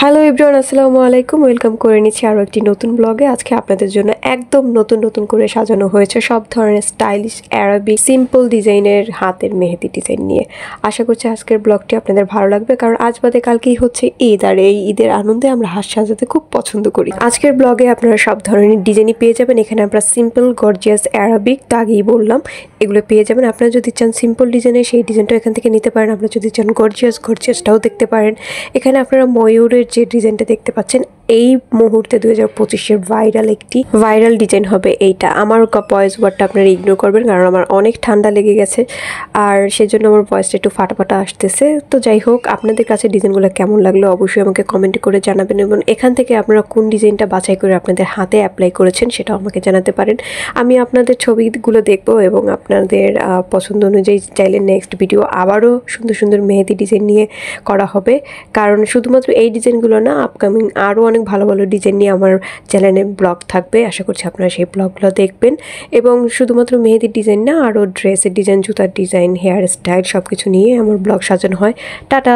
Hello everyone, আসসালামু আলাইকুম। Welcome করে নিচ্ছি আরও একটি নতুন ব্লগে। আজকে আপনাদের জন্য একদম নতুন করে সাজানো হয়েছে সব ধরনের স্টাইলিশ অ্যারাবিক সিম্পল ডিজাইনের হাতের মেহেদি ডিজাইন নিয়ে। আশা করছি আজকের ব্লগটি আপনাদের ভালো লাগবে, কারণ আজ বাদে কালকেই হচ্ছে ঈদ, আর এই ঈদের আনন্দে আমরা হাত সাজাতে খুব পছন্দ করি। আজকের ব্লগে আপনারা সব ধরনের ডিজাইনই পেয়ে যাবেন। এখানে আমরা সিম্পল গর্জিয়াস অ্যারাবিক, তো আগেই বললাম, এগুলো পেয়ে যাবেন। আপনারা যদি চান সিম্পল ডিজাইনের, সেই ডিজাইনটাও এখান থেকে নিতে পারেন। আপনারা যদি চান গর্জিয়াসটাও দেখতে পারেন। এখানে আপনারা ময়ূরের যে ডিজাইনটা দেখতে পাচ্ছেন, এই মুহূর্তে 2025-এর ভাইরাল ডিজাইন হবে এইটা। আমার ভয়েস ওয়ার্ডটা আপনারা ইগনোর করবেন, কারণ আমার অনেক ঠান্ডা লেগে গেছে, আর সেজন্য আমার ভয়েসটা একটু ফাটাফাটা আসতেছে। তো যাই হোক, আপনাদের কাছে ডিজাইনগুলো কেমন লাগলো অবশ্যই আমাকে কমেন্ট করে জানাবেন, এবং এখান থেকে আপনারা কোন ডিজাইনটা বাছাই করে আপনাদের হাতে অ্যাপ্লাই করেছেন সেটাও আমাকে জানাতে পারেন। আমি আপনাদের ছবিগুলো দেখবো এবং আপনাদের পছন্দ অনুযায়ী চাইলে নেক্সট ভিডিও আবারও সুন্দর মেহেদি ডিজাইন নিয়ে করা হবে। কারণ শুধুমাত্র এই ডিজাইনগুলো না, আপকামিং আরও অনেক ভালো ডিজাইন নিয়ে আমার চ্যানেলে ব্লগ থাকবে। আশা করছি আপনারা সেই ব্লগগুলো দেখবেন। এবং শুধুমাত্র মেহেদির ডিজাইন না, আরও ড্রেসের ডিজাইন, জুতার ডিজাইন, হেয়ার স্টাইল সব কিছু নিয়ে আমার ব্লগ সাজানো হয়। টাটা।